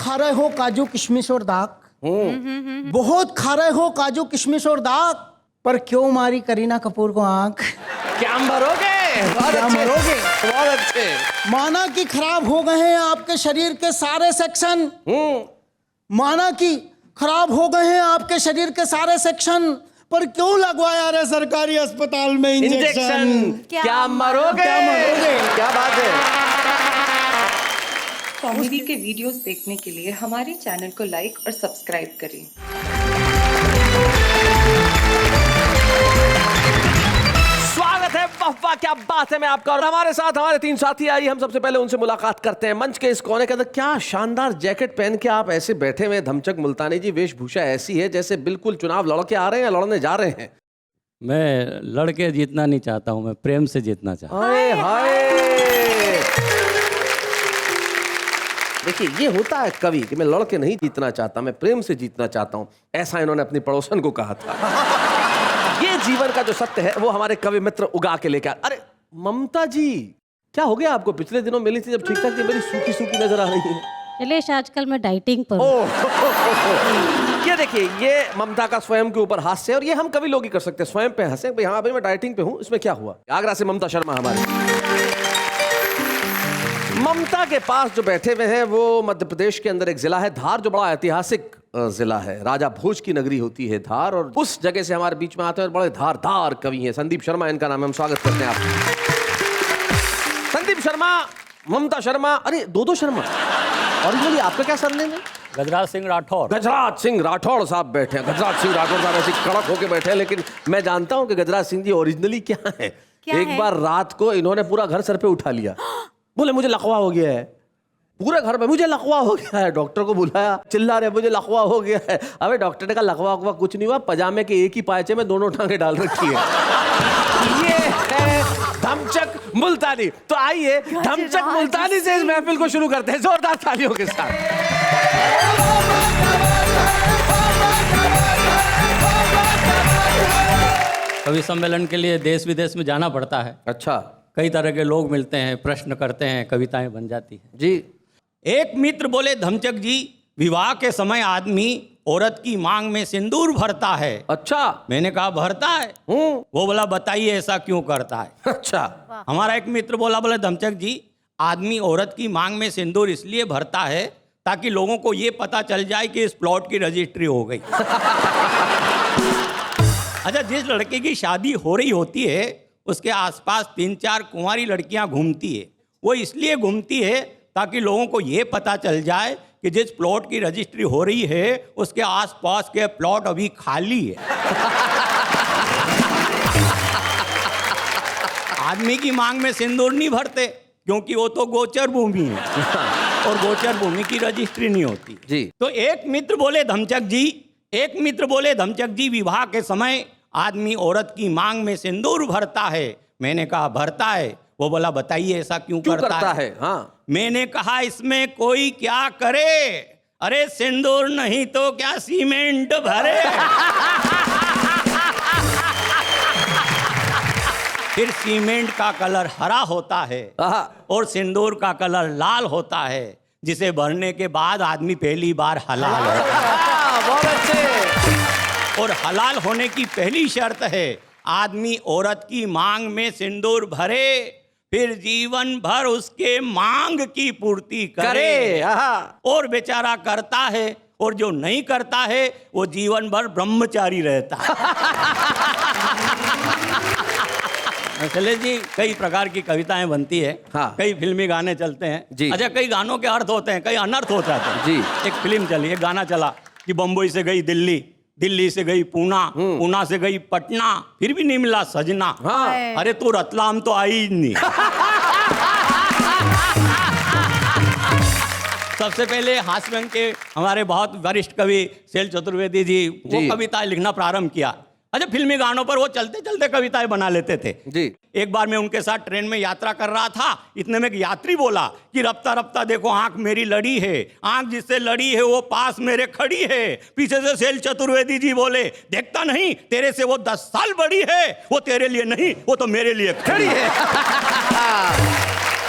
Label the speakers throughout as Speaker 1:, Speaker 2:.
Speaker 1: खा रहे हो काजू किशमिश और दाक, बहुत खा रहे हो काजू किशमिश और दाक, पर क्यों मारी करीना कपूर को आंख?
Speaker 2: क्या मरोगे?
Speaker 1: क्या मरोगे?
Speaker 2: बहुत अच्छे।
Speaker 1: माना कि खराब हो गए हैं आपके शरीर के सारे सेक्शन, माना कि खराब हो गए हैं आपके शरीर के सारे सेक्शन, पर क्यों लगवाया रे सरकारी अस्पताल में इंजेक्शन?
Speaker 2: क्या मरोगे?
Speaker 1: क्या मरोगे?
Speaker 2: क्या बात है।
Speaker 3: कॉमेडी के वीडियोस देखने के लिए हमारे चैनल को लाइक और सब्सक्राइब करें।
Speaker 2: स्वागत है, वाह क्या बात है। मैं आपका और हमारे साथ हमारे तीन साथी आइए हम सबसे पहले उनसे मुलाकात करते हैं। मंच के इस कोने के अंदर क्या शानदार जैकेट पहन के आप ऐसे बैठे हुए। धमचक मुल्तानी जी, वेशभूषा ऐसी है जैसे बिल्कुल चुनाव लड़ के आ रहे हैं या लड़ने जा रहे हैं।
Speaker 4: मैं लड़के जीतना नहीं चाहता हूँ, मैं प्रेम से जीतना चाहता हूँ।
Speaker 2: हाय हाय। देखिए ये होता है कवि कि मैं लड़के नहीं जीतना चाहता, मैं प्रेम से जीतना चाहता हूँ, ऐसा इन्होंने अपनी पड़ोसन को कहा था। ये जीवन का जो सत्य है वो हमारे कवि मित्र उगा के लेकर। अरे ममता जी, क्या हो गया आपको? पिछले दिनों मिली थी जब ठीक ठाक थी, मेरी सूखी सूखी नजर आ रही है।
Speaker 5: शैलेश आजकल मैं डाइटिंग पर हूँ।
Speaker 2: ये देखिए, ये ममता का स्वयं के ऊपर हास्य है और ये हम कवि लोग ही कर सकते हैं, स्वयं पे हंसे भाई हाँ भाई मैं डाइटिंग पे हूँ, इसमें क्या हुआ। आगरा से ममता शर्मा हमारी। ममता के पास जो बैठे हुए हैं वो मध्य प्रदेश के अंदर एक जिला है धार, जो बड़ा ऐतिहासिक जिला है। राजा भोज की नगरी होती है धार, और उस जगह से हमारे बीच में आते हैं और बड़े धारदार कवि हैं। संदीप शर्मा इनका नाम है, हम स्वागत करते हैं आप। संदीप शर्मा, ममता शर्मा, अरे दो शर्मा। ओरिजिनली आपका क्या सरनेम है?
Speaker 4: गजराज सिंह राठौर।
Speaker 2: गजराज सिंह राठौड़ साहब बैठे हैं। गजराज सिंह राठौड़ साहब ऐसे कड़क होके बैठे हैं, लेकिन मैं जानता हूं कि गजराज सिंह जी ओरिजिनली क्या है। एक बार रात को इन्होंने पूरा घर सर पे उठा लिया, बोले मुझे लकवा हो गया है। पूरे घर में मुझे लकवा हो गया है। डॉक्टर को बुलाया, चिल्ला रहे मुझे लकवा हो गया है। अबे डॉक्टर ने कहा लकवा वकवा कुछ नहीं हुआ, पजामे के एक ही पायचे में दोनों टांगे डाल रखी है। ये है धमचक मुल्तानी। तो आइए धमचक मुल्तानी से इस महफिल को शुरू करते हैं जोरदार तालियों के साथ।
Speaker 4: कवि सम्मेलन के लिए देश विदेश में जाना पड़ता है।
Speaker 2: अच्छा,
Speaker 4: कई तरह के लोग मिलते हैं, प्रश्न करते हैं, कविताएं बन जाती हैं
Speaker 2: जी।
Speaker 6: एक मित्र बोले, धमचक जी, विवाह के समय आदमी औरत की मांग में सिंदूर भरता है।
Speaker 2: अच्छा।
Speaker 6: मैंने कहा भरता है? वो बोला बताइए ऐसा क्यों करता है।
Speaker 2: अच्छा।
Speaker 6: हमारा एक मित्र बोले धमचक जी, आदमी औरत की मांग में सिंदूर इसलिए भरता है ताकि लोगों को ये पता चल जाए कि इस प्लॉट की रजिस्ट्री हो गई। अच्छा, जिस लड़के की शादी हो रही होती है उसके आसपास 3-4 कुंवारी लड़कियां घूमती है। वो इसलिए घूमती है ताकि लोगों को ये पता चल जाए कि जिस प्लॉट की रजिस्ट्री हो रही है उसके आसपास के प्लॉट अभी खाली है। आदमी की मांग में सिंदूर नहीं भरते क्योंकि वो तो गोचर भूमि है और गोचर भूमि की रजिस्ट्री नहीं होती
Speaker 2: जी।
Speaker 6: तो एक मित्र बोले धमचक जी, विवाह के समय आदमी औरत की मांग में सिंदूर भरता है। मैंने कहा भरता है? वो बोला बताइए ऐसा क्यों करता है।
Speaker 2: हाँ।
Speaker 6: मैंने कहा इसमें कोई क्या करे, अरे सिंदूर नहीं तो क्या सीमेंट भरे। फिर सीमेंट का कलर हरा होता है और सिंदूर का कलर लाल होता है, जिसे भरने के बाद आदमी पहली बार हलाल होता है।
Speaker 2: बहुत अच्छे।
Speaker 6: और हलाल होने की पहली शर्त है आदमी औरत की मांग में सिंदूर भरे, फिर जीवन भर उसके मांग की पूर्ति करे। और बेचारा करता है, और जो नहीं करता है वो जीवन भर ब्रह्मचारी रहता है। शैलेश जी, कई प्रकार की कविताएं बनती है।
Speaker 2: हाँ।
Speaker 6: कई फिल्मी गाने चलते हैं
Speaker 2: जी।
Speaker 6: अच्छा, कई गानों के अर्थ होते हैं, कई अनर्थ हो जाते हैं
Speaker 2: जी।
Speaker 6: एक फिल्म चली, एक गाना चला कि बम्बई से गई दिल्ली, दिल्ली से गई पूना, पूना से गई पटना, फिर भी नहीं मिला सजना।
Speaker 2: हाँ।
Speaker 6: अरे तू रतलाम तो आई ही नहीं। सबसे पहले हास्य रंग के हमारे बहुत वरिष्ठ कवि शैल चतुर्वेदी जी वो कविताएं लिखना प्रारंभ किया। अच्छा, फिल्मी गानों पर वो चलते चलते कविताएं बना लेते थे
Speaker 2: जी।
Speaker 6: एक बार मैं उनके साथ ट्रेन में यात्रा कर रहा था, इतने में एक यात्री बोला कि रफ्ता रफ्ता देखो आंख मेरी लड़ी है, आंख जिससे लड़ी है वो पास मेरे खड़ी है। पीछे से शैल चतुर्वेदी जी बोले, देखता नहीं तेरे से वो 10 साल बड़ी है, वो तेरे लिए नहीं वो तो मेरे लिए खड़ी है।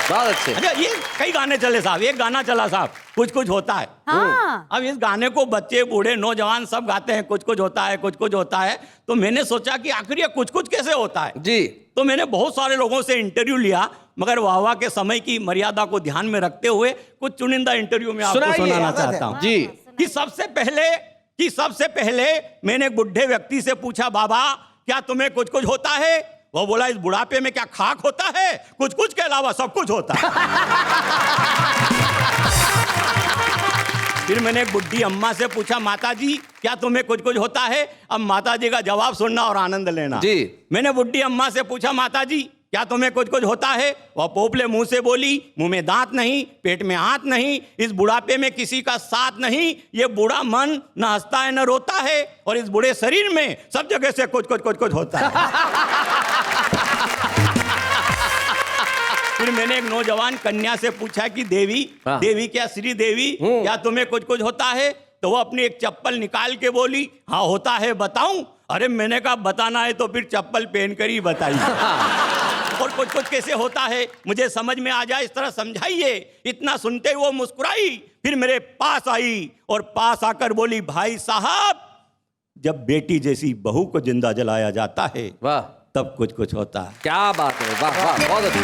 Speaker 2: बहुत अच्छे।
Speaker 6: अच्छा, ये कई गाने चले साहब, एक गाना चला साहब, कुछ कुछ होता है।
Speaker 7: हाँ।
Speaker 6: अब इस गाने को बच्चे बूढ़े नौजवान सब गाते हैं, कुछ कुछ होता है, कुछ कुछ होता है। तो मैंने सोचा कि आखिर ये कुछ कुछ कैसे होता है
Speaker 2: जी।
Speaker 6: तो मैंने बहुत सारे लोगों से इंटरव्यू लिया, मगर वाह के समय की मर्यादा को ध्यान में रखते हुए कुछ चुनिंदा इंटरव्यू में आपको
Speaker 2: सुनाइए।
Speaker 6: सुनाना चाहता हूँ
Speaker 2: जी।
Speaker 6: कि सबसे पहले मैंने एक बुढ़े व्यक्ति से पूछा, बाबा क्या तुम्हें कुछ कुछ होता है? वो बोला, इस बुढ़ापे में क्या खाक होता है? कुछ कुछ के अलावा सब कुछ होता है। फिर मैंने एक बुढ़ी अम्मा से पूछा, माता जी क्या तुम्हें कुछ कुछ होता है? अब माता जी का जवाब सुनना और आनंद लेना
Speaker 2: जी।
Speaker 6: मैंने बुढ़ी अम्मा से पूछा, माता जी क्या तुम्हें कुछ कुछ होता है? वह पोपले मुंह से बोली, मुंह में दांत नहीं, पेट में हाथ नहीं, इस बुढ़ापे में किसी का साथ नहीं, ये बूढ़ा मन न हंसता है न रोता है, और इस बूढ़े शरीर में सब जगह से कुछ कुछ कुछ कुछ होता है। फिर मैंने एक नौजवान कन्या से पूछा कि देवी क्या श्री देवी क्या तुम्हें कुछ कुछ होता है? तो वो अपनी एक चप्पल निकाल के बोली, हाँ होता है, बताऊं? अरे मैंने कहा बताना है तो फिर चप्पल पहन कर ही बताइए। और कुछ कुछ कैसे होता है मुझे समझ में आ जाए इस तरह समझाइए। इतना सुनते ही वो मुस्कुराई, फिर मेरे पास आई और पास आकर बोली, भाई साहब जब बेटी जैसी बहू को जिंदा जलाया जाता है
Speaker 2: वाह,
Speaker 6: तब कुछ कुछ होता है।
Speaker 2: क्या बात है, वाह वाह, बहुत अच्छी।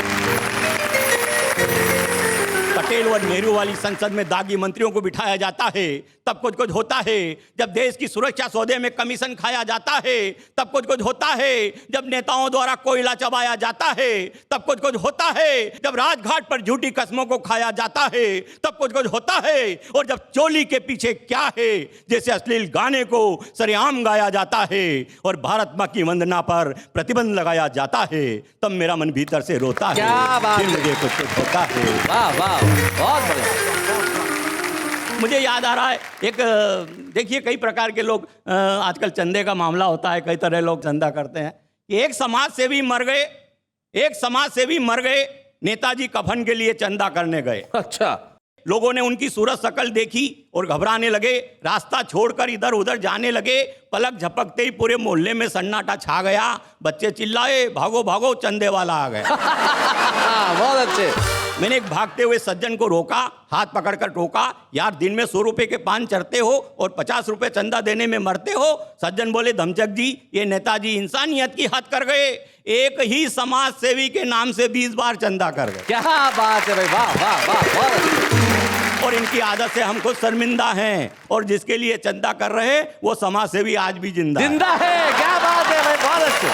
Speaker 6: पटेल और नेहरू वाली संसद में दागी मंत्रियों को बिठाया जाता है, तब कुछ कुछ होता है। जब देश की सुरक्षा सौदे में कमीशन खाया जाता है, तब कुछ कुछ होता है। जब नेताओं द्वारा कोयला चबाया जाता है, तब कुछ कुछ होता है। जब राजघाट पर झूठी कस्मों को खाया जाता है, तब कुछ कुछ होता है। और जब चोली के पीछे क्या है जैसे अश्लील गाने को सरेआम गाया जाता है और भारत मां की वंदना पर प्रतिबंध लगाया जाता है, तब मेरा मन भीतर से रोता है।
Speaker 2: क्या बात
Speaker 6: फिर
Speaker 2: है।
Speaker 6: मुझे कुछ कुछ होता है।
Speaker 2: वाह वाह, बहुत बढ़िया।
Speaker 6: मुझे याद आ रहा है एक, देखिए कई प्रकार के लोग, आजकल चंदे का मामला होता है, कई तरह लोग चंदा करते हैं। एक समाज सेवी मर गए, नेताजी कफन के लिए चंदा करने गए।
Speaker 2: अच्छा।
Speaker 6: लोगों ने उनकी सूरत शकल देखी और घबराने लगे, रास्ता छोड़कर इधर उधर जाने लगे। पलक झपकते ही पूरे मोहल्ले में सन्नाटा छा गया। बच्चे चिल्लाए, भागो भागो चंदे वाला आ गया।
Speaker 2: बहुत अच्छे।
Speaker 6: मैंने एक भागते हुए सज्जन को रोका, हाथ पकड़कर टोका, यार दिन में 100 रुपए के पान चढ़ते हो और 50 रुपए चंदा देने में मरते हो। सज्जन बोले, धमचक जी ये नेताजी इंसानियत की हद कर गए, एक ही समाज सेवी के नाम से 20 बार चंदा कर गए।
Speaker 2: क्या बात है भाई, वाह वाह वाह, बहुत अच्छे।
Speaker 6: और इनकी आदत से हम खुद शर्मिंदा हैं, और जिसके लिए चंदा कर रहे हैं वो समाज सेवी आज भी जिंदा है।
Speaker 2: क्या बात है भाई, बहुत अच्छे,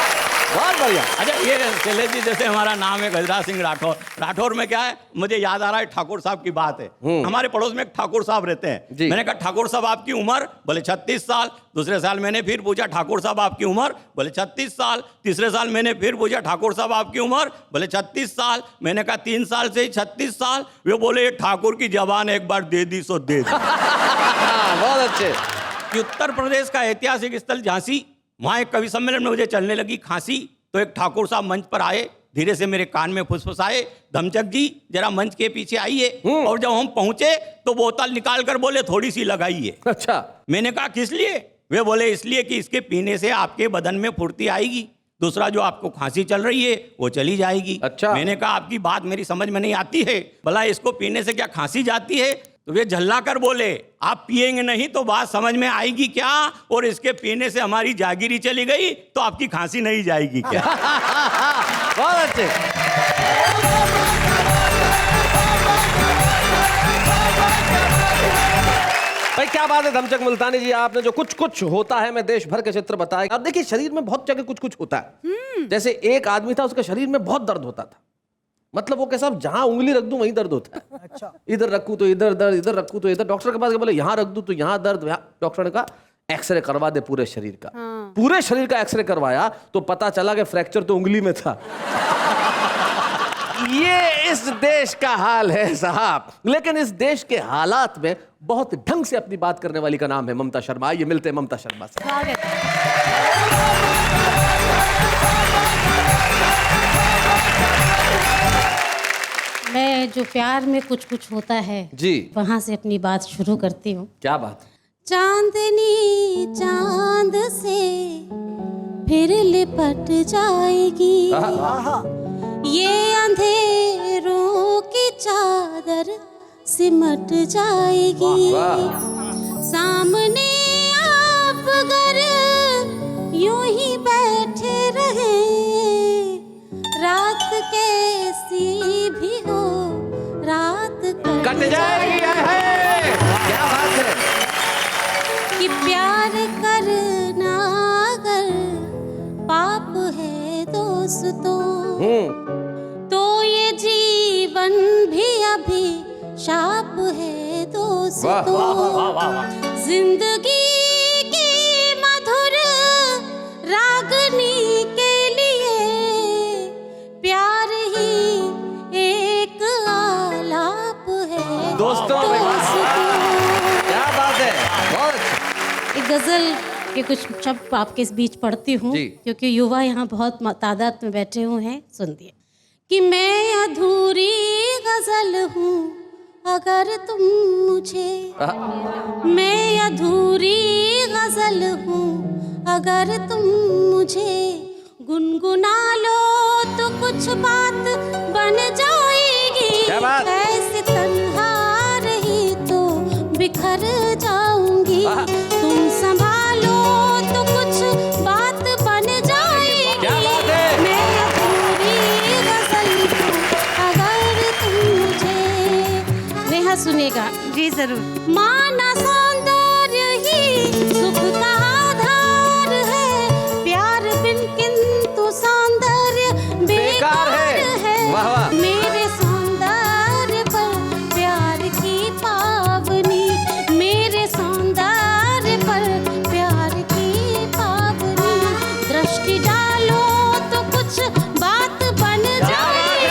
Speaker 2: बहुत बढ़िया।
Speaker 6: अच्छा, ये शैलेश जी जैसे हमारा नाम है गजराज सिंह राठौर में क्या है, मुझे याद आ रहा है ठाकुर साहब की बात है। हमारे पड़ोस में एक ठाकुर साहब रहते हैं। मैंने कहा ठाकुर साहब आपकी उम्र? बोले 36 साल। दूसरे साल मैंने फिर पूछा, ठाकुर साहब आपकी उम्र? बोले 36 साल। तीसरे साल मैंने फिर पूछा, ठाकुर साहब आपकी उम्र? बोले 36 साल। मैंने कहा 3 साल से ही 36 साल। वे बोले, ठाकुर की जबान एक बार दे दी सो दे दी।
Speaker 2: बहुत अच्छे।
Speaker 6: कि उत्तर प्रदेश का ऐतिहासिक स्थल झांसी, वहाँ एक कवि सम्मेलन में मुझे चलने लगी खांसी, तो एक ठाकुर साहब मंच पर आए, धीरे से मेरे कान में फुसफुसाए, धमचक जी जरा मंच के पीछे आइए। और जब हम पहुंचे तो बोतल निकाल कर बोले, थोड़ी सी लगाइए।
Speaker 2: अच्छा।
Speaker 6: मैंने कहा किस लिए? वे बोले, इसलिए कि इसके पीने से आपके बदन में फुर्ती आएगी, दूसरा जो आपको खांसी चल रही है वो चली जाएगी।
Speaker 2: अच्छा।
Speaker 6: मैंने कहा आपकी बात मेरी समझ में नहीं आती है, भला इसको पीने से क्या खांसी जाती है? तो वे झल्ला कर बोले, आप पिएंगे नहीं तो बात समझ में आएगी क्या? और इसके पीने से हमारी जागीरी चली गई तो आपकी खांसी नहीं जाएगी क्या?
Speaker 2: बहुत अच्छे। भाई क्या बात है धमचक मुल्तानी जी, आपने जो कुछ कुछ होता है मैं देश भर के चित्र बताए। अब देखिए शरीर में बहुत जगह कुछ कुछ होता है। जैसे एक आदमी था, उसके शरीर में बहुत दर्द होता था, मतलब वो कैसा, जहां उंगली रख दूं वहीं दर्द होता है। अच्छा। इधर रखूं तो इधर दर्द, इधर रखूं तो इधर। डॉक्टर के पास गए, बोले यहां रख दूं तो यहां दर्द। डॉक्टर ने कहा एक्सरे करवा दे पूरे शरीर का। पूरे शरीर का एक्सरे करवाया तो पता चला कि फ्रैक्चर तो उंगली में था। ये इस देश का हाल है साहब। लेकिन इस देश के हालात में बहुत ढंग से अपनी बात करने वाली का नाम है ममता शर्मा। ये मिलते हैं ममता शर्मा से।
Speaker 5: मैं जो प्यार में कुछ कुछ होता है
Speaker 2: जी,
Speaker 5: वहां से अपनी बात शुरू करती हूँ।
Speaker 2: क्या बात।
Speaker 5: चांदनी चांद से फिर लिपट जाएगी, ये अंधेरों की चादर सिमट जाएगी। सामने आप अगर यूं ही बैठे रहे, रात कैसी भी हो रात
Speaker 2: कट जाएगी। है क्या बात है
Speaker 5: कि प्यार करना अगर पाप है दोस्तों, तो ये जीवन भी अभी शाप है दोस्तों। जिंदगी की मधुर रागनी के लिए प्यार ही एक आलाप है
Speaker 2: दोस्तों। क्या बात है, बहुत अच्छा।
Speaker 5: एक गजल के कुछ शब्द आपके इस बीच पढ़ती हूँ,
Speaker 2: जी।
Speaker 5: क्योंकि युवा यहाँ बहुत तादाद में बैठे हुए हैं। सुनिए कि मैं अधूरी गजल हूँ अगर तुम मुझे, मैं अधूरी गजल हूँ अगर तुम मुझे गुनगुना लो तो कुछ बात बन जाएगी।
Speaker 2: क्या बात?
Speaker 5: ऐसे तन्हा रही तो बिखर जाऊंगी। तुम संभालो तो कुछ बात बन जाएगी।
Speaker 2: क्या बात है?
Speaker 5: मैं अधूरी गजल हूँ अगर तुम मुझे। नेहा सुनेगा जी जरूर। माना सौंदर्य ही सुख का आधार है, प्यार बिन किंतु सौंदर्य बेकार है।
Speaker 2: वाह वाह।
Speaker 5: मेरे सौंदर्य पर प्यार की पावनी, मेरे सौंदर्य पर प्यार की पावनी, दृष्टि डालो तो कुछ बात बन जाएगी।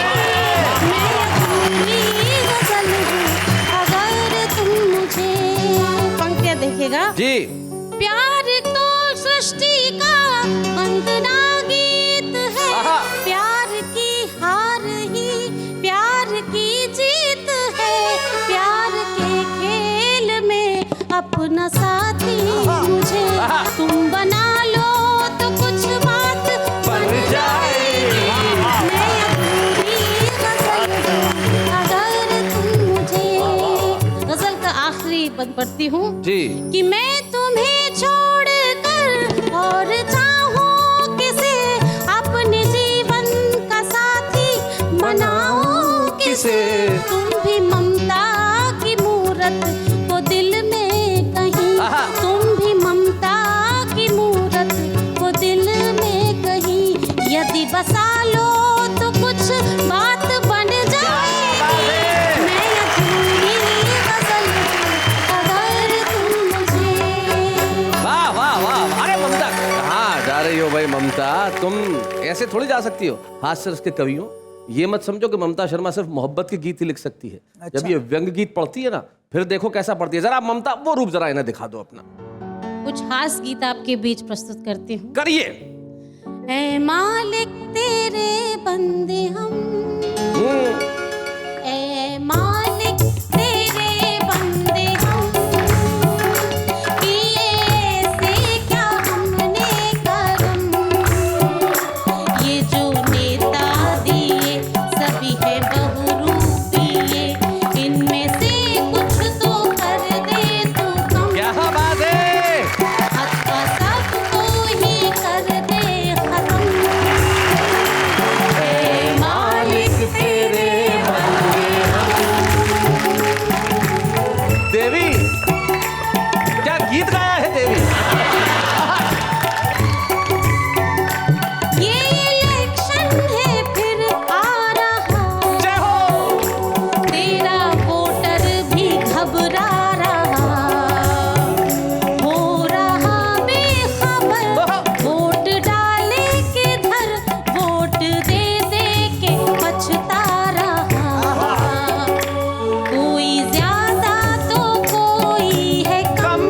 Speaker 5: मैं अधूरी गजल हूँ अगर तुम मुझे। पंक्तियाँ देखिएगा
Speaker 2: जी।
Speaker 5: प्यार तो सृष्टि का वंदना गीत है,
Speaker 2: आहा।
Speaker 5: प्यार की हार ही प्यार की जीत है, प्यार के खेल में अपना साथी मुझे तुम बना लो तो कुछ बात बन जाएगी। मैं अधूरी गजल हूँ अगर तुम मुझे। गजल का आखिरी बंद पढ़ती हूँ
Speaker 2: जी।
Speaker 5: कि मैं तुम्हें छोड़कर और चाहूं किसे, अपने जीवन का साथी बनाऊं किसे। तुम भी ममता की मूरत को दिल में कहीं,
Speaker 2: आहा।
Speaker 5: तुम भी ममता की मूरत को दिल में कहीं, यदि बसा लो तो कुछ बात बन जाएगी। मैं अधूरी गजल हूँ अगर तुम मुझे।
Speaker 2: वाह वाह वाह। अरे ममता कहाँ जा रही हो भाई ममता, तुम ऐसे थोड़ी जा सकती हो। हास्य के कवियों, ये मत समझो कि ममता शर्मा सिर्फ मोहब्बत के गीत ही लिख सकती है। जब ये व्यंग गीत पढ़ती है ना, फिर देखो कैसा पढ़ती है। जरा ममता वो रूप जरा इन्हें दिखा दो अपना।
Speaker 5: कुछ हास्य गीत आपके बीच प्रस्तुत करती हूँ।
Speaker 2: करिए।
Speaker 5: ऐ मालिक तेरे बंदे हम, ऐ मालिक तेरे बंदे हम, किए से क्या हमने करम, ये जो नेता दिए सभी है बहुरूपिये, इनमें से कुछ तो कर दे तू कम।
Speaker 2: क्या बात है।
Speaker 5: अथवा सबको ही कर दे खत्म। हे मालिक तेरे बंदे
Speaker 2: देवी, क्या गीत गाया है देवी।
Speaker 5: ये इलेक्शन है फिर आ रहा,
Speaker 2: जय हो।
Speaker 5: तेरा वोटर भी घबरा रहा, हो रहा बेखबर, वोट डाले किधर, वोट दे दे के पछता रहा। कोई ज्यादा तो कोई है कम,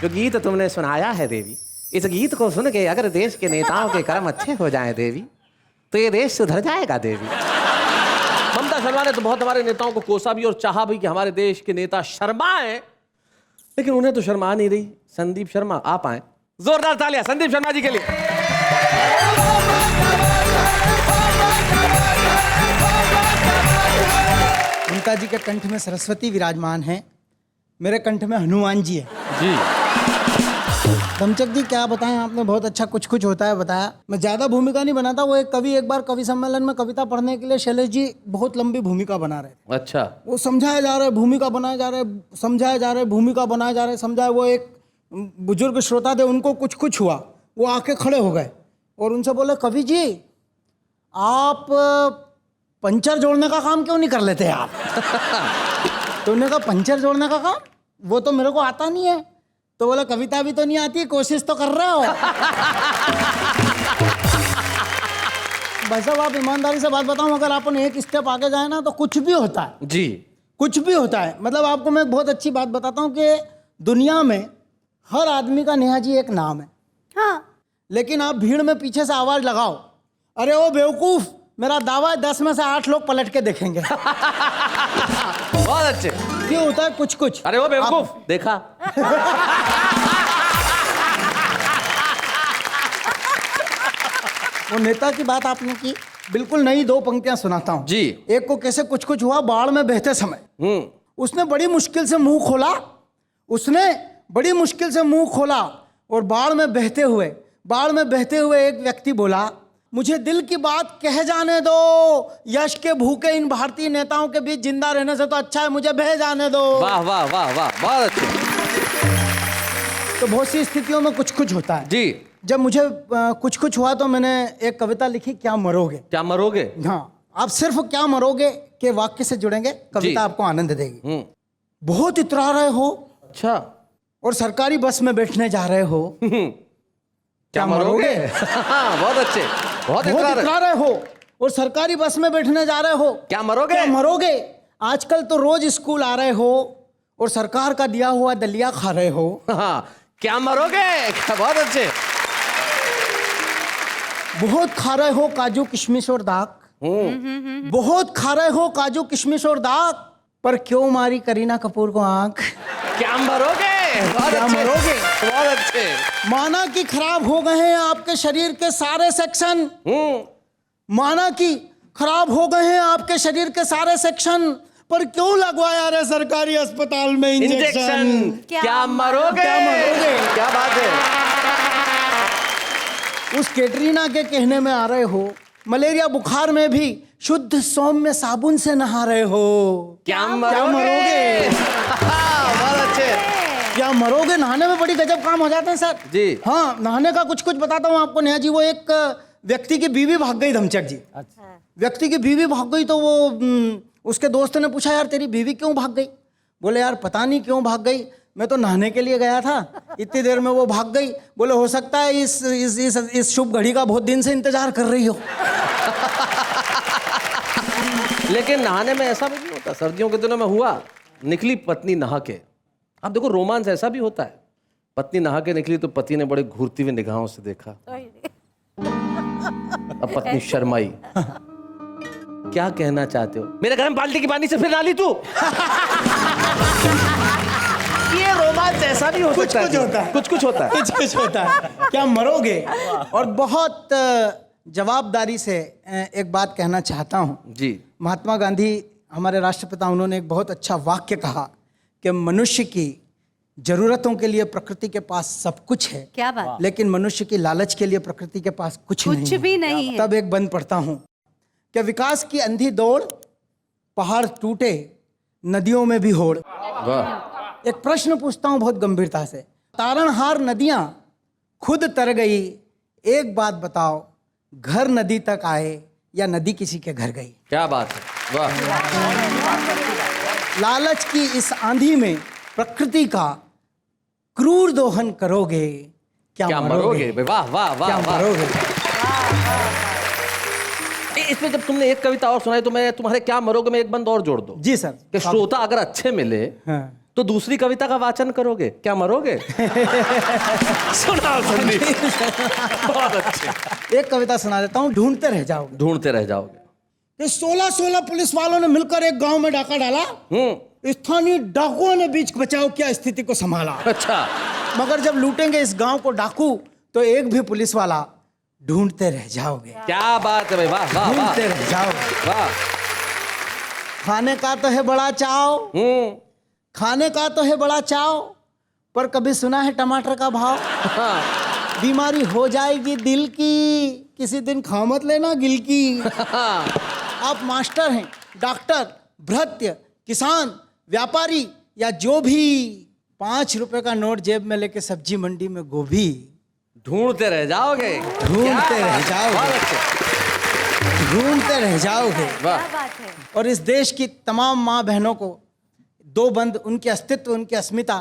Speaker 2: जो गीत तुमने सुनाया है देवी, इस गीत को सुन के अगर देश के नेताओं के कर्म अच्छे हो जाएं देवी, तो ये देश सुधर जाएगा देवी। ममता शर्मा ने तो बहुत हमारे नेताओं को कोसा भी और चाहा भी कि हमारे देश के नेता शर्माएं, लेकिन उन्हें तो शर्मा नहीं रही। संदीप शर्मा आप आए, जोरदार तालियां संदीप शर्मा जी के लिए।
Speaker 1: ममता जी के कंठ में सरस्वती विराजमान है, मेरे कंठ में हनुमान जी है।
Speaker 2: जी
Speaker 1: धमचक जी क्या बताएं, आपने बहुत अच्छा कुछ कुछ होता है बताया। मैं ज़्यादा भूमिका नहीं बनाता, वो एक कवि एक बार कवि सम्मेलन में कविता पढ़ने के लिए शैलेश जी बहुत लंबी भूमिका बना रहे थे।
Speaker 2: अच्छा,
Speaker 1: वो समझाया जा रहा है, भूमिका बनाए जा रहे, समझाया जा रहे, भूमिका बनाए जा रहे, समझाए। वो एक बुजुर्ग श्रोता थे, उनको कुछ कुछ हुआ, वो आके खड़े हो गए और उनसे बोले, कवि जी आप पंचर जोड़ने का काम क्यों नहीं कर लेते आप? तो उन्होंने कहा पंचर जोड़ने का काम वो तो मेरे को आता नहीं है। तो बोला कविता भी तो नहीं आती, कोशिश तो कर रहे हो। भाई साहब आप ईमानदारी से बात बताऊं, अगर अपन एक स्टेप आगे जाए ना तो कुछ भी होता है
Speaker 2: जी,
Speaker 1: कुछ भी होता है। मतलब आपको मैं एक बहुत अच्छी बात बताता हूँ कि दुनिया में हर आदमी का नेहा जी एक नाम है।
Speaker 5: हाँ,
Speaker 1: लेकिन आप भीड़ में पीछे से आवाज लगाओ, अरे ओ बेवकूफ, मेरा दावा है 10 में से 8 लोग पलट के देखेंगे।
Speaker 2: बहुत अच्छे।
Speaker 1: ये होता है कुछ कुछ।
Speaker 2: अरे वो बेवकूफ देखा।
Speaker 1: वो नेता की बात आपने की, बिल्कुल नई 2 पंक्तियां सुनाता हूँ
Speaker 2: जी।
Speaker 1: एक को कैसे कुछ कुछ हुआ, बाढ़ में बहते समय उसने बड़ी मुश्किल से मुंह खोला, उसने बड़ी मुश्किल से मुंह खोला और बाढ़ में बहते हुए एक व्यक्ति बोला, मुझे दिल की बात कह जाने दो, यश के भूखे इन भारतीय नेताओं के बीच जिंदा रहने से तो अच्छा है मुझे बह जाने दो।
Speaker 2: वाह वाह वाह वाह, बहुत अच्छे।
Speaker 1: तो बहुत सी स्थितियों में कुछ कुछ होता है
Speaker 2: जी।
Speaker 1: जब मुझे कुछ कुछ हुआ तो मैंने एक कविता लिखी, क्या मरोगे।
Speaker 2: क्या मरोगे?
Speaker 1: हाँ, आप सिर्फ क्या मरोगे के वाक्य से जुड़ेंगे, कविता आपको आनंद देगी। बहुत इतरा रहे हो,
Speaker 2: अच्छा,
Speaker 1: और सरकारी बस में बैठने जा रहे हो,
Speaker 2: क्या मरोगे? बहुत अच्छे, बहुत
Speaker 1: इतरा रहे हो और सरकारी बस में बैठने जा रहे हो,
Speaker 2: क्या मरोगे?
Speaker 1: क्या मरोगे? आजकल तो रोज स्कूल आ रहे हो और सरकार का दिया हुआ दलिया खा रहे हो।
Speaker 2: हाँ, क्या मरोगे? बहुत अच्छे।
Speaker 1: बहुत खा रहे हो काजू किशमिश और दाक, बहुत खा रहे हो काजू किशमिश और दाक, पर क्यों मारी करीना कपूर को आंख?
Speaker 2: क्या मरोगे? बहुत
Speaker 1: क्या
Speaker 2: अच्छे,
Speaker 1: मरोगे?
Speaker 2: बहुत अच्छे।
Speaker 1: माना कि खराब हो गए हैं आपके शरीर के सारे सेक्शन, माना कि खराब हो गए हैं आपके शरीर के सारे सेक्शन, पर क्यों लगवाया रे सरकारी अस्पताल में इंजेक्शन?
Speaker 2: क्या मरोगे?
Speaker 1: क्या मरोगे?
Speaker 2: क्या बात है।
Speaker 1: उस कैटरीना के कहने में आ रहे हो, मलेरिया बुखार में भी शुद्ध सौम्य साबुन से नहा रहे हो।
Speaker 2: क्या
Speaker 1: मरोगे?
Speaker 2: बहुत अच्छे।
Speaker 1: क्या मरोगे? नहाने में बड़ी गजब काम हो जाते हैं सर
Speaker 2: जी।
Speaker 1: हाँ, नहाने का कुछ कुछ बताता हूँ आपको नेहा जी। वो एक व्यक्ति की बीवी भाग गई, धमचक जी। व्यक्ति की बीवी भाग गई तो वो उसके दोस्त ने पूछा, यार तेरी बीवी क्यों भाग गई? बोले यार पता नहीं क्यों भाग गई, मैं तो नहाने के लिए गया था, इतनी देर में वो भाग गई। बोले हो सकता है इस शुभ घड़ी का बहुत दिन से इंतजार कर रही हो।
Speaker 2: लेकिन नहाने में ऐसा भी नहीं होता। सर्दियों के दिनों में हुआ, निकली पत्नी नहा के। आप देखो रोमांस ऐसा भी होता है, पत्नी नहा के निकली तो पति ने बड़े घूरती हुई निगाहों से देखा, अब पत्नी शर्माई। क्या कहना चाहते हो? मेरे घर में बाल्टी की पानी से फिर नाली तू? ये रोमांस ऐसा भी हो सकता है।
Speaker 1: कुछ होता है,
Speaker 2: कुछ कुछ होता है,
Speaker 1: कुछ कुछ होता है। क्या मरोगे? और बहुत जवाबदारी से एक बात कहना चाहता हूँ
Speaker 2: जी।
Speaker 1: महात्मा गांधी हमारे राष्ट्रपिता, उन्होंने एक बहुत अच्छा वाक्य कहा कि मनुष्य की जरूरतों के लिए प्रकृति के पास सब कुछ है,
Speaker 5: क्या बात,
Speaker 1: लेकिन मनुष्य की लालच के लिए प्रकृति के पास कुछ
Speaker 5: भी नहीं है।
Speaker 1: तब एक बंद पढ़ता हूँ कि विकास की अंधी दौड़, पहाड़ टूटे, नदियों में भी होड़।
Speaker 2: वाह।
Speaker 1: एक प्रश्न पूछता हूँ बहुत गंभीरता से, तारणहार नदियां खुद तर गई, एक बात बताओ, घर नदी तक आए या नदी किसी के घर गई?
Speaker 2: क्या बात है, वाह।
Speaker 1: लालच की इस आंधी में प्रकृति का क्रूर दोहन करोगे, क्या
Speaker 2: मरोगे? वाह वाह वाह,
Speaker 1: क्या मरोगे?
Speaker 2: इसमें जब तुमने एक कविता और सुनाई तो मैं तुम्हारे क्या मरोगे में एक बंद और जोड़ दो
Speaker 1: जी सर।
Speaker 2: कि श्रोता अगर अच्छे मिले
Speaker 1: हाँ।
Speaker 2: तो दूसरी कविता का वाचन करोगे, क्या मरोगे? सुनाओ संदीप। बहुत अच्छे।
Speaker 1: एक कविता सुना देता हूँ, ढूंढते रह जाओगे।
Speaker 2: ढूंढते रह जाओगे।
Speaker 1: कि 16 पुलिस वालों ने मिलकर एक गांव में डाका डाला। स्थानीय डाकुओं ने बीच बचाव किया, स्थिति को संभाला।
Speaker 2: अच्छा।
Speaker 1: मगर जब लूटेंगे इस गांव को डाकू तो एक भी पुलिस वाला ढूंढते रह जाओगे।
Speaker 2: क्या बात है भाई, वाह वाह वाह
Speaker 1: ढूंढते रह जाओगे।
Speaker 2: वाह।
Speaker 1: खाने का तो है बड़ा चाव, खाने का तो है बड़ा चाव, पर कभी सुना है टमाटर का भाव?
Speaker 2: हाँ।
Speaker 1: बीमारी हो जाएगी दिल की, किसी दिन खा मत लेना गिल की। आप मास्टर हैं, डॉक्टर, भृत्य, किसान, व्यापारी या जो भी, 5 रुपए का नोट जेब में लेके सब्जी मंडी में गोभी
Speaker 2: ढूंढते रह जाओगे।
Speaker 1: ढूंढते रह जाओगे, ढूंढते रह जाओगे।
Speaker 2: वाह।
Speaker 1: और इस देश की तमाम माँ बहनों को दो बंद, उनके अस्तित्व, उनकी अस्मिता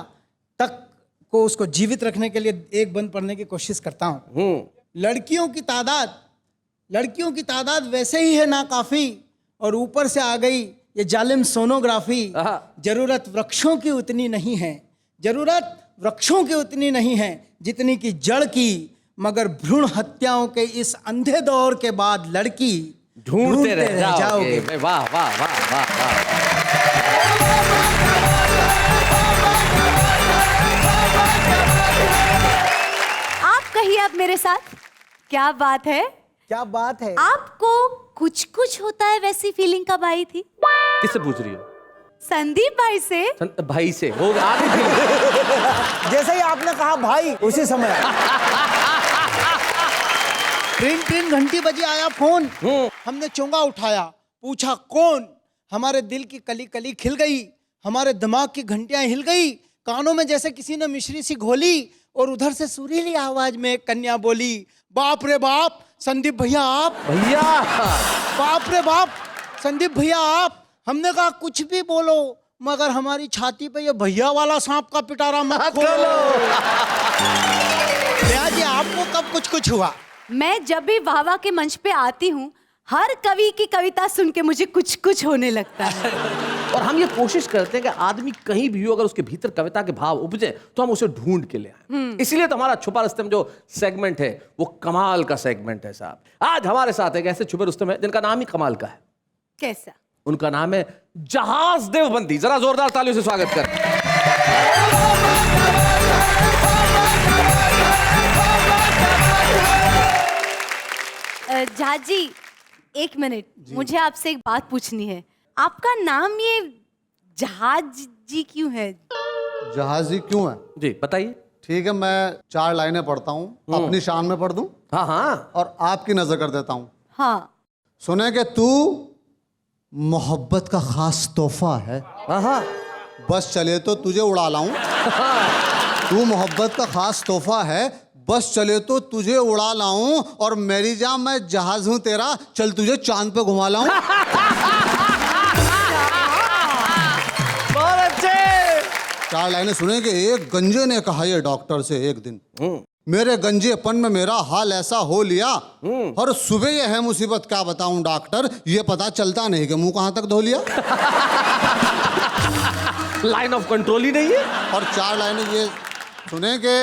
Speaker 1: तक को उसको जीवित रखने के लिए एक बंद पढ़ने की कोशिश करता हूँ। लड़कियों की तादाद वैसे ही है नाकाफी, और ऊपर से आ गई ये जालिम सोनोग्राफी। जरूरत वृक्षों की उतनी नहीं है, जरूरत वृक्षों की उतनी नहीं है जितनी की जड़ की, मगर भ्रूण हत्याओं के इस अंधे दौर के बाद लड़की
Speaker 2: ढूंढते रह जाओगे। वाह वाह वाह वाह वाह।
Speaker 7: आप कहिए अब मेरे साथ, क्या बात है?
Speaker 1: क्या बात है।
Speaker 7: आपको कुछ कुछ होता है वैसी फीलिंग कब आई थी?
Speaker 2: किससे पूछ रही हो?
Speaker 7: संदीप भाई से।
Speaker 2: भाई से होगा। आ गई थी।
Speaker 1: जैसे ही आपने कहा भाई, उसी समय ट्रेन घंटी बजी, आया फोन। हमने चोंगा उठाया, पूछा कौन? हमारे दिल की कली कली खिल गई, हमारे दिमाग की घंटियां हिल गई, कानों में जैसे किसी ने मिश्री सी घोली, और उधर से सुरीली आवाज में एक कन्या बोली, बाप रे बाप, संदीप भैया आप।
Speaker 2: भैया।
Speaker 1: बाप रे बाप, संदीप भैया आप। हमने कहा कुछ भी बोलो, मगर हमारी छाती पे ये भैया वाला सांप का पिटारा मत खोलो। भैया जी, आपको कब कुछ कुछ हुआ?
Speaker 7: मैं जब भी वाहवा के मंच पे आती हूँ, हर कवि की कविता सुन के मुझे कुछ कुछ होने लगता है।
Speaker 2: और हम ये कोशिश करते हैं कि आदमी कहीं भी हो, अगर उसके भीतर कविता के भाव उपजे तो हम उसे ढूंढ के ले आए। इसलिए तो हमारा छुपा रुस्तम जो सेगमेंट है वो कमाल का सेगमेंट है साहब। आज हमारे साथ एक ऐसे छुपे रुस्तम है जिनका नाम ही कमाल का है।
Speaker 7: कैसा?
Speaker 2: उनका नाम है जहाज देवबंदी। जरा जोरदार तालियों से स्वागत करें।
Speaker 7: झा जी, एक मिनट, मुझे आपसे एक बात पूछनी है। आपका नाम ये जहाज जी क्यों है?
Speaker 8: जहाजी क्यों है?
Speaker 2: जी बताइए।
Speaker 8: ठीक है, मैं 4 लाइनें पढ़ता हूँ, अपनी शान में पढ़ दूं
Speaker 2: हाँ हाँ।
Speaker 8: और आपकी नजर कर देता हूँ।
Speaker 7: हाँ।
Speaker 8: सुने कि तू मोहब्बत का खास तोहफा है,
Speaker 2: हाँ।
Speaker 8: बस चले तो तुझे उड़ा लाऊं। तू मोहब्बत का खास तोहफा है, बस चले तो तुझे उड़ा लाऊं, और मेरी जान मैं जहाज हूं तेरा, चल तुझे चांद पे घुमा लाऊं।
Speaker 2: बहुत अच्छे।
Speaker 8: 4 लाइनें सुने कि एक गंजे ने कहा ये डॉक्टर से एक दिन, मेरे गंजेपन में मेरा हाल ऐसा हो लिया, और सुबह ये है मुसीबत क्या बताऊं डॉक्टर, ये पता चलता नहीं कि मुंह कहां तक धो लिया।
Speaker 2: लाइन ऑफ कंट्रोल ही नहीं है।
Speaker 8: और 4 लाइनें ये सुने कि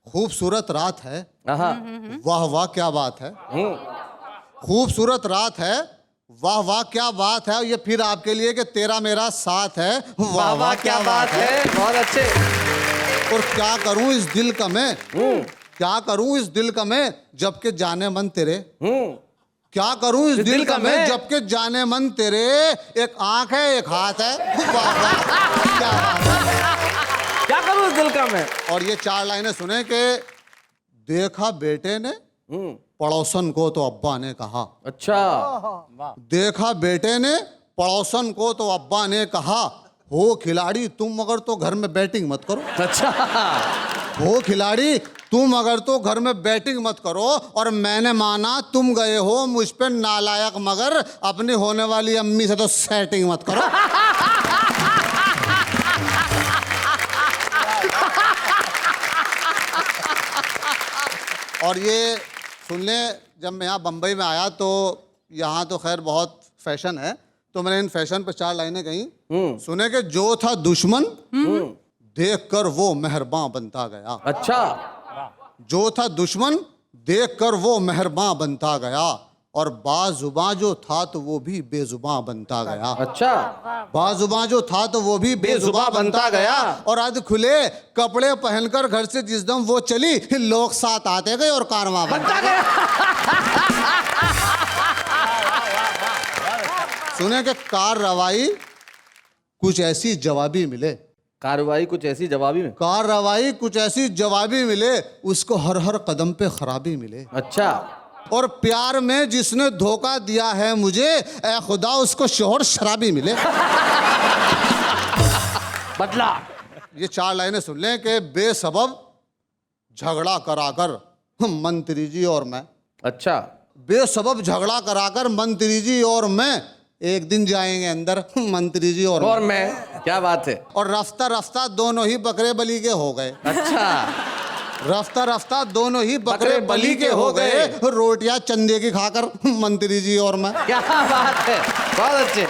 Speaker 8: खूबसूरत रात है, वाह वाह क्या बात है। खूबसूरत रात है, वाह वाह क्या बात है। ये फिर आपके लिए कि तेरा मेरा साथ है, वाह वाह क्या बात है।
Speaker 2: बहुत अच्छे।
Speaker 8: और क्या करूं इस दिल का मैं, क्या करूं इस दिल का मैं, जबकि जाने मन तेरे। क्या करूं इस दिल का मैं, जबकि जाने मन तेरे। एक आंख है, एक हाथ है, वाह वाह क्या बात है।
Speaker 2: क्या करूं इस दिल का मैं।
Speaker 8: और ये 4 लाइनें सुने कि देखा बेटे ने पड़ोसन को तो अब्बा ने कहा।
Speaker 2: अच्छा।
Speaker 8: देखा बेटे ने पड़ोसन को तो अब्बा ने कहा, हो खिलाड़ी तुम मगर तो घर में बैटिंग मत करो।
Speaker 2: अच्छा।
Speaker 8: हो खिलाड़ी तुम अगर तो घर में बैटिंग मत करो, और मैंने माना तुम गए हो मुझ पे नालायक, मगर अपनी होने वाली अम्मी से तो सेटिंग मत करो। और ये सुन ले, जब मैं यहाँ बम्बई में आया तो यहाँ तो खैर बहुत फैशन है, तो मैंने इन फैशन पे 4 लाइनें कही। सुने कि जो था दुश्मन देखकर वो मेहरबान बनता गया।
Speaker 2: अच्छा,
Speaker 8: जो था दुश्मन देखकर वो मेहरबान बनता गया, और बाजुबां जो था तो वो भी बेजुबां बनता गया।
Speaker 2: अच्छा,
Speaker 8: बाजुबां जो था तो वो भी बेजुबां बनता गया, और आज खुले कपड़े पहनकर घर से जिस दम वो चली, लोग साथ आते गए और कारवां बनता गया। सुने कि कार्रवाई कुछ ऐसी जवाबी मिले,
Speaker 2: कार्रवाई कुछ ऐसी जवाबी में।
Speaker 8: कार्रवाई कुछ ऐसी जवाबी मिले, उसको हर हर कदम पे खराबी मिले।
Speaker 2: अच्छा,
Speaker 8: और प्यार में जिसने धोखा दिया है मुझे, ऐ खुदा उसको शोहर शराबी मिले।
Speaker 2: बदला।
Speaker 8: ये 4 लाइनें सुन लें कि बेसबब झगड़ा कराकर मंत्री जी और मैं,
Speaker 2: अच्छा,
Speaker 8: बेसबब झगड़ा कराकर मंत्री जी और मैं एक दिन जाएंगे अंदर, मंत्री जी और
Speaker 2: मैं, क्या बात है।
Speaker 8: और रफ्ता रफ्ता दोनों ही बकरे बली के हो गए।
Speaker 2: अच्छा,
Speaker 8: रफ्ता रफ्ता दोनों ही बकरे बली के हो गए, रोटियां चंदे की खाकर मंत्री जी और मैं।
Speaker 2: क्या बात है, बहुत अच्छे।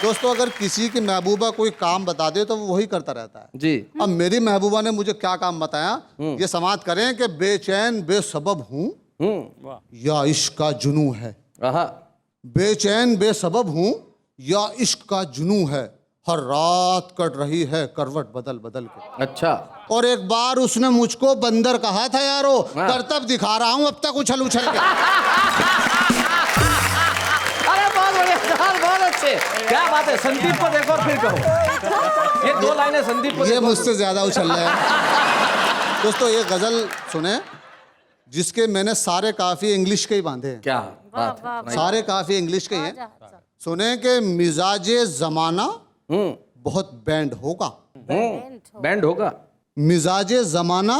Speaker 8: दोस्तों, अगर किसी की महबूबा कोई काम बता दे तो वो वही करता रहता है
Speaker 2: जी।
Speaker 8: अब मेरी महबूबा ने मुझे क्या काम बताया, ये समाप्त करें कि बेचैन बेसबब हूँ या इश्क का जुनू है।
Speaker 2: आहा,
Speaker 8: बेचैन बेसबब हूँ या इश्क का जुनू है, हर रात कट रही है करवट बदल बदल के।
Speaker 2: अच्छा,
Speaker 8: और एक बार उसने मुझको बंदर कहा था यारो, करतब दिखा रहा हूं अब तक उछल उछल के।
Speaker 2: अरे बहुत बढ़िया, बहुत अच्छे, क्या बात है। संदीप को देखो और फिर कहो। ये 2 लाइनें संदीप को
Speaker 8: ये
Speaker 2: देखो।
Speaker 8: मुझसे ज्यादा उछल रहे हैं। दोस्तों, ये गजल सुने जिसके मैंने सारे काफी इंग्लिश के ही बांधे हैं।
Speaker 2: क्या बात है।
Speaker 8: सारे काफी इंग्लिश के ही हैं। सुने कि मिजाजे जमाना बहुत बैंड होगा।
Speaker 2: बैंड होगा।
Speaker 8: मिजाजे जमाना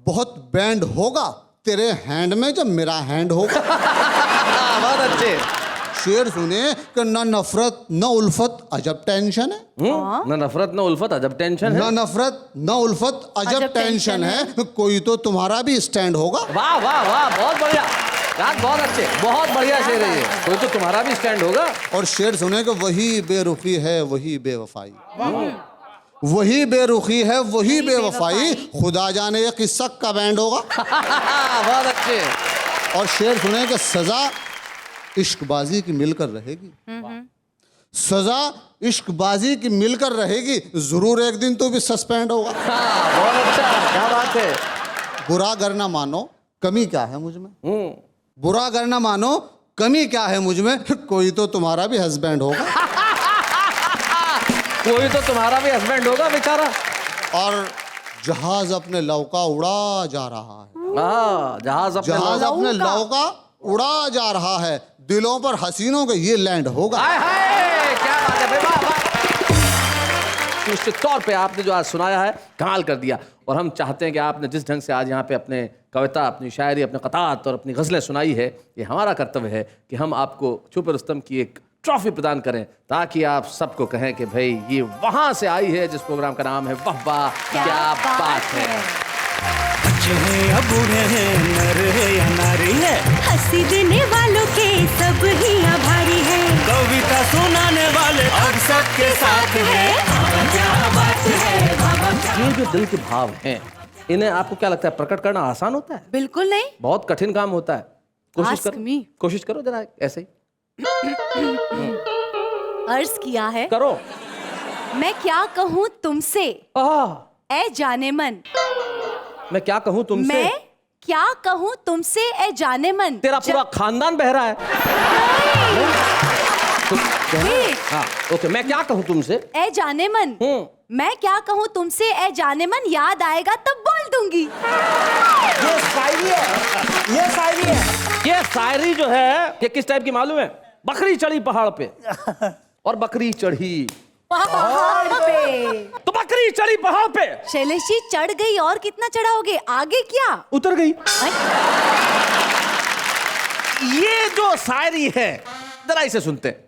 Speaker 8: बहुत बैंड होगा, तेरे हैंड में जब मेरा हैंड होगा।
Speaker 2: बहुत अच्छे।
Speaker 8: शेर सुने कि न नफरत न उल्फत अजब टेंशन है।
Speaker 2: न नफरत न उल्फत अजब टेंशन है।
Speaker 8: न नफरत न उल्फत अजब टेंशन है, कोई तो तुम्हारा भी स्टैंड होगा।
Speaker 2: वाह वाह वाह, बहुत बढ़िया यार, बहुत अच्छे, बहुत बढ़िया शेर है ये। कोई तो तुम्हारा भी स्टैंड होगा।
Speaker 8: और शेर सुने कि वही बेरुखी है वही बेवफाई, वही बेरुखी है वही बेवफाई, खुदा जाने ये किस का बैंड होगा।
Speaker 2: बहुत अच्छे।
Speaker 8: और शेर सुने कि सजा इश्कबाजी की मिलकर रहेगी, सजा इश्कबाजी की मिलकर रहेगी, जरूर एक दिन तो भी सस्पेंड होगा।
Speaker 2: बहुत अच्छा, क्या बात है।
Speaker 8: बुरा अगर ना मानो कमी क्या है मुझ में, बुरा अगर ना मानो कमी क्या है मुझ में, कोई तो तुम्हारा भी हस्बैंड होगा।
Speaker 2: कोई तो तुम्हारा भी हस्बैंड होगा बेचारा।
Speaker 8: और जहाज अपने लौका उड़ा जा रहा है,
Speaker 2: जहाज
Speaker 8: अपने लौका उड़ा जा रहा है, दिलों पर हसीनों के ये लैंड होगा।
Speaker 2: हाय हाय, क्या बात है भाई, वाह वाह। निश्चित तौर पे आपने जो आज सुनाया है कमाल कर दिया, और हम चाहते हैं कि आपने जिस ढंग से आज यहाँ पे अपने कविता, अपनी शायरी, अपने कतात और अपनी गज़लें सुनाई है, ये हमारा कर्तव्य है कि हम आपको छुपे रुस्तम की एक ट्रॉफी प्रदान करें, ताकि आप सबको कहें कि भाई ये वहाँ से आई है जिस प्रोग्राम का नाम है वाह वाह क्या बात है।
Speaker 9: बच्चे हैं या बूढ़े हैं, नर है या नारी है,
Speaker 5: हंसी देने वालों के सब ही आभारी है,
Speaker 9: कविता सुनाने वाले अब सबके साथ है।
Speaker 5: क्या बात है।
Speaker 2: ये जो दिल के भाव हैं, इन्हें आपको क्या लगता है प्रकट करना आसान होता है?
Speaker 7: बिल्कुल नहीं।
Speaker 2: बहुत कठिन काम होता है। कोशिश
Speaker 7: Ask me.
Speaker 2: करो, कोशिश करो जरा ऐसे ही
Speaker 7: अर्ज किया है,
Speaker 2: करो।
Speaker 7: मैं क्या कहूँ तुमसे ए जाने मन,
Speaker 2: मैं क्या कहूँ तुमसे,
Speaker 7: मैं क्या कहूँ तुमसे ए जाने मन।
Speaker 2: तेरा पूरा खानदान बह रहा है।
Speaker 7: ठीक।
Speaker 2: हाँ, ओके, मैं क्या कहूँ तुमसे
Speaker 7: ए जाने मन, मैं क्या कहूँ तुमसे ए जाने मन, याद आएगा तब बोल दूंगी।
Speaker 1: ये शायरी है, ये शायरी है।
Speaker 2: ये शायरी जो है ये किस टाइप की मालूम है? बकरी चढ़ी पहाड़ पे और बकरी चढ़ी
Speaker 7: पहाड़ पे,
Speaker 2: तो बकरी चढ़ी पहाड़ पे,
Speaker 7: शैलेश जी चढ़ गई और कितना चढ़ाओगे, आगे क्या?
Speaker 2: उतर गई। ये जो शायरी है जरा इसे सुनते हैं।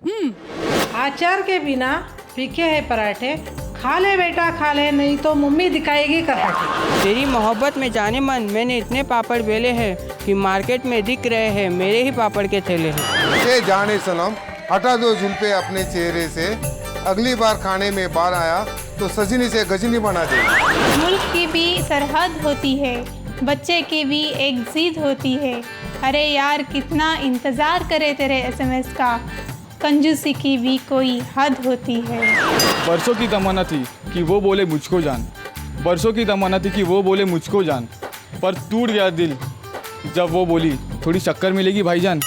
Speaker 10: अचार के बिना फीके है पराठे, खा ले बेटा खा ले, नहीं तो मम्मी दिखाएगी कराटे।
Speaker 11: तेरी मोहब्बत में जाने मन, मैंने इतने पापड़ बेले हैं कि मार्केट में दिख रहे हैं मेरे ही पापड़ के थैले हैं।
Speaker 12: ये जाने सनम हटा दो जुल्फे अपने चेहरे से, अगली बार खाने में बार आया तो सजनी से गजनी बना दे।
Speaker 5: मुल्क की भी सरहद होती है, बच्चे की भी एक जिद होती है। अरे यार कितना इंतज़ार करे तेरे SMS का, कंजूसी की भी कोई हद होती है।
Speaker 13: बरसों की तमन्ना थी कि वो बोले मुझको जान, बरसों की तमन्ना थी कि वो बोले मुझको जान, पर टूट गया दिल जब वो बोली थोड़ी शक्कर मिलेगी भाईजान।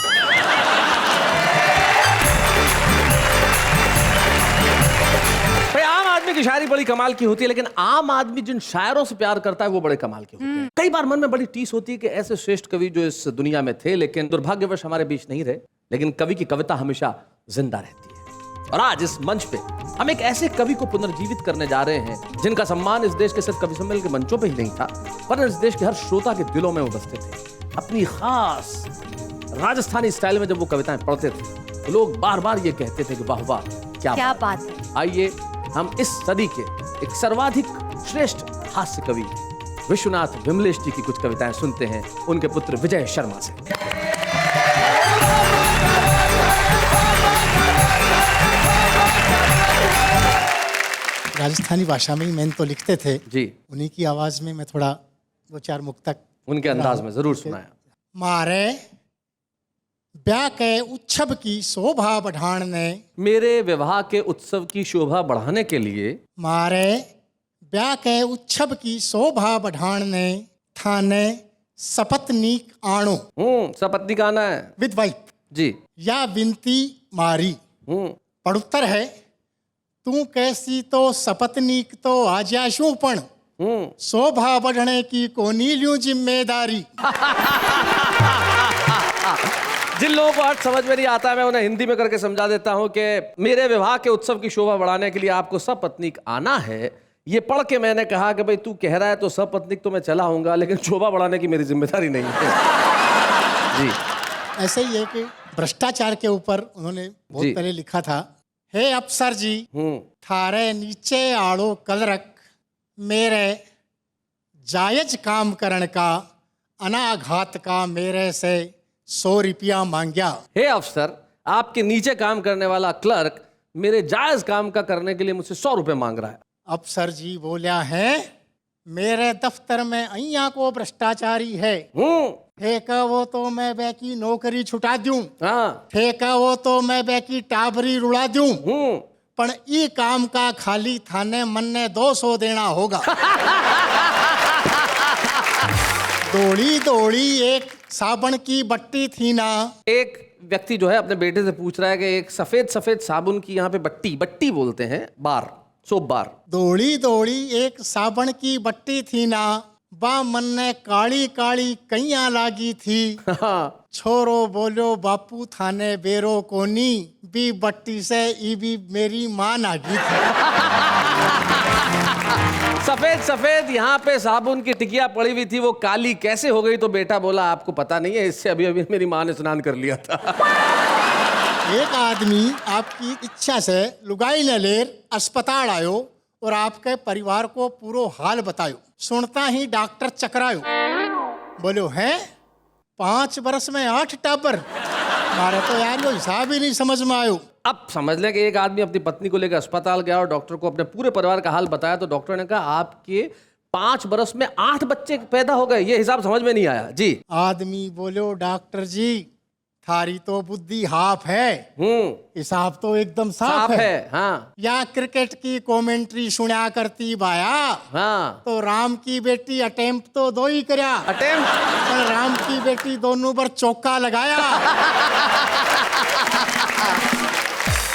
Speaker 2: भाई आम आदमी की शायरी बड़ी कमाल की होती है, लेकिन आम आदमी जिन शायरों से प्यार करता है वो बड़े कमाल के होते हैं। कई बार मन में बड़ी टीस होती है कि ऐसे श्रेष्ठ कवि जो इस दुनिया में थे लेकिन दुर्भाग्यवश हमारे बीच नहीं रहे, लेकिन कवि की कविता हमेशा जिंदा रहती है। और आज इस मंच पे हम एक ऐसे कवि को पुनर्जीवित करने जा रहे हैं जिनका सम्मान इस देश के सिर्फ कवि सम्मेलन के मंचों पे ही नहीं था, वरना इस देश के हर श्रोता के दिलों में वो बसते थे। अपनी खास राजस्थानी स्टाइल में जब वो कविताएं पढ़ते थे तो लोग बार बार ये कहते थे कि वाह वाह क्या
Speaker 7: बात है।
Speaker 2: आइए हम इस सदी के एक सर्वाधिक श्रेष्ठ हास्य कवि विश्वनाथ विमलेश जी की कुछ कविताएं सुनते हैं उनके पुत्र विजय शर्मा से।
Speaker 1: राजस्थानी भाषा में ही मैंने तो लिखते थे
Speaker 2: जी,
Speaker 1: उन्हीं की आवाज में मैं थोड़ा दो चार मुक्तक
Speaker 2: उनके अंदाज में जरूर सुनाया।
Speaker 1: मारे ब्याह के उत्सव की शोभा बढ़ाने,
Speaker 2: मेरे विवाह के उत्सव की शोभा बढ़ाने के लिए,
Speaker 1: मारे ब्याह के उत्सव की शोभा बढ़ाने थाने सपत्नीक आणो।
Speaker 2: सपत्नी का आना है
Speaker 1: विद वाइफ
Speaker 2: जी,
Speaker 1: या विनती मारी। पड़ुत्तर है तू कैसी तो सपत्नीक तो आजाशू पण, शोभा बढ़ने की कोनी ल्यूं जिम्मेदारी।
Speaker 2: जिन लोगों को अर्थ समझ में नहीं आता है मैं उन्हें हिंदी में करके समझा देता हूं कि मेरे विवाह के उत्सव की शोभा बढ़ाने के लिए आपको सपत्नीक आना है। ये पढ़ के मैंने कहा कि भाई तू कह रहा है तो सपत्नीक तो मैं चला आऊंगा, लेकिन शोभा बढ़ाने की मेरी जिम्मेदारी नहीं है। जी,
Speaker 1: ऐसे ही है कि भ्रष्टाचार के ऊपर उन्होंने बहुत
Speaker 2: जी।
Speaker 1: पहले लिखा था, हे अफसर जी थारे नीचे आड़ो कल रख, मेरे जायज काम करण का अनाघात का मेरे से 100 रुपया मांग्या।
Speaker 2: हे अफसर, आपके नीचे काम करने वाला क्लर्क मेरे जायज काम का करने के लिए मुझसे 100 रुपए मांग रहा है।
Speaker 1: अफसर जी बोलिया है मेरे दफ्तर में अइया को भ्रष्टाचारी है, फेंका वो तो मैं बैकी नौकरी छुटा दूं, फेंका वो तो मैं बैकी टाबरी रुड़ा दूं, पर ई काम का खाली थाने मन ने 200 देना होगा। दौड़ी दौड़ी एक साबुन की बट्टी थी ना।
Speaker 2: एक व्यक्ति जो है अपने बेटे से पूछ रहा है कि एक सफेद सफेद साबुन की यहाँ पे बट्टी बोलते हैं, बार, सोप बार।
Speaker 1: दौड़ी दौड़ी एक साबुन की बट्टी थी ना, बा मन ने काली काली कैया लागी थी। छोरो बोलो बापू थाने बेरो कोनी, बी बट्टी से ई भी मेरी मां नागी थी।
Speaker 2: सफेद सफेद यहाँ पे साबुन की टिकिया पड़ी हुई थी, वो काली कैसे हो गई? तो बेटा बोला आपको पता नहीं है, इससे अभी अभी मेरी माँ ने स्नान कर लिया था।
Speaker 1: एक आदमी आपकी इच्छा से लुगाई न लेर अस्पताल आयो और आपके परिवार को पूरो हाल बतायो। सुनता ही डॉक्टर चकरायो, बोलो है 5 बरस में 8 टाबर। मारे तो यार वो हिसाब ही नहीं समझ में आयो।
Speaker 2: अब समझ लें कि एक आदमी अपनी पत्नी को लेकर अस्पताल गया और डॉक्टर को अपने पूरे परिवार का हाल बताया, तो डॉक्टर ने कहा आपके 5 बरस में 8 बच्चे पैदा हो गए। ये हिसाब समझ में नहीं आया जी।
Speaker 1: आदमी बोलो डॉक्टर जी थारी तो बुद्धि हाफ है, हिसाब तो एकदम साफ है।
Speaker 2: हाँ।
Speaker 1: या क्रिकेट की कमेंट्री सुना करती बाया,
Speaker 2: हाँ।
Speaker 1: तो राम की बेटी अटेम्प्ट तो 2 ही करया,
Speaker 2: अटेम्प्ट,
Speaker 1: पर राम की बेटी दोनों पर चौका लगाया।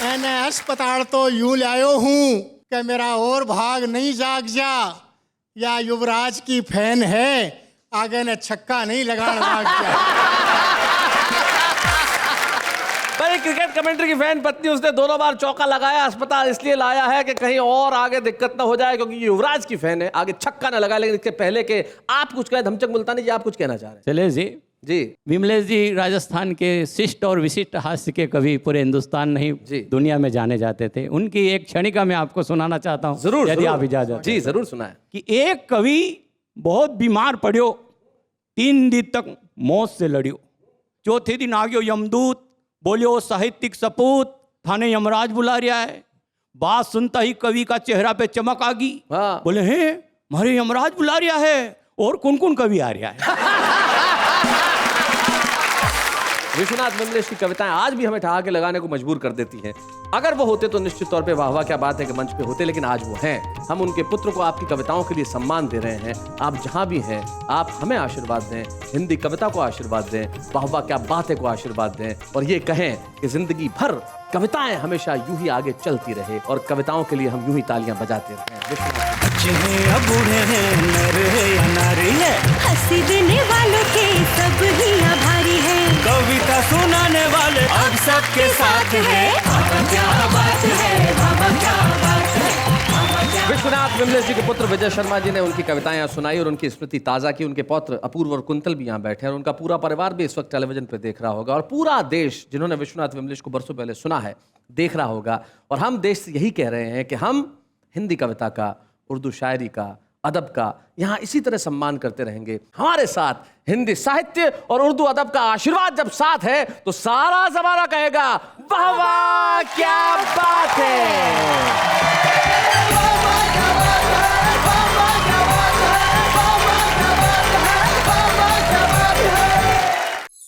Speaker 1: मैंने अस्पताल तो यूं लायो हूं कि मेरा और भाग नहीं जाग जा, या युवराज की फैन है आगे ने छक्का नहीं लगाना भाग जा।
Speaker 2: पर क्रिकेट कमेंट्री की फैन पत्नी, उसने दोनों बार चौका लगाया, अस्पताल इसलिए लाया है कि कहीं और आगे दिक्कत ना हो जाए, क्योंकि युवराज की फैन है, आगे छक्का ना लगाए। लेकिन इसके पहले के आप कुछ कहे, धमचक मुल्तानी जी आप कुछ कहना चाह रहे हैं?
Speaker 4: चले जी।
Speaker 2: विमलेश
Speaker 4: जी राजस्थान के शिष्ट और विशिष्ट हास्य के कवि पूरे हिंदुस्तान नहीं दुनिया में जाने जाते थे। उनकी एक क्षणिका मैं आपको सुनाना चाहता हूँ,
Speaker 2: जरूर,
Speaker 4: यदि आप इजाजत
Speaker 2: जी जरूर सुनाए।
Speaker 6: कि एक कवि बहुत बीमार पड़ियो, 3 दिन तक मौत से लड़ियो, चौथे दिन आ गयो यमदूत, बोले वो साहित्यिक सपूत थाने यमराज बुला रहा है। बात सुनता ही कवि का चेहरा पे चमक आ गई। बोले हे हमारे यमराज बुला रहा है, और कौन कौन कवि आ रहा है?
Speaker 2: विश्वनाथ विमलेश की कविताएं आज भी हमें ठहाके लगाने को मजबूर कर देती हैं। अगर वो होते तो निश्चित तौर पे वाह वाह क्या बात है कि मंच पे होते, लेकिन आज वो हैं। हम उनके पुत्र को आपकी कविताओं के लिए सम्मान दे रहे हैं। आप जहां भी हैं, आप हमें आशीर्वाद दें, हिंदी कविता को आशीर्वाद दें, वाह वाह क्या बात है को आशीर्वाद दें, और ये कहें कि जिंदगी भर कविताएं हमेशा यूं ही आगे चलती रहे और कविताओं के लिए हम यूं ही तालियां बजाते रहें।
Speaker 9: बच्चे हैं या बूढ़े हैं, नर है या नारी है,
Speaker 5: हंसी देने वालों के सब ही आभारी है।
Speaker 9: कविता सुनाने वाले अब सबके साथ है। बाबा क्या बात है, बाबा क्या बात है।
Speaker 2: विश्वनाथ विमलेश जी के पुत्र विजय शर्मा जी ने उनकी कविताएं सुनाई और उनकी स्मृति ताज़ा की। उनके पौत्र अपूर्व और कुंतल भी यहाँ बैठे हैं और उनका पूरा परिवार भी इस वक्त टेलीविजन पे देख रहा होगा, और पूरा देश जिन्होंने विश्वनाथ विमलेश को बरसों पहले सुना है देख रहा होगा। और हम देश से यही कह रहे हैं कि हम हिंदी कविता का, उर्दू शायरी का, अदब का यहाँ इसी तरह सम्मान करते रहेंगे। हमारे साथ हिंदी साहित्य और उर्दू अदब का आशीर्वाद जब साथ है तो सारा जमाना कहेगा वाह वाह क्या बात है।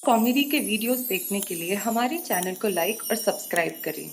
Speaker 3: कॉमेडी के वीडियोस देखने के लिए हमारे चैनल को लाइक और सब्सक्राइब करें।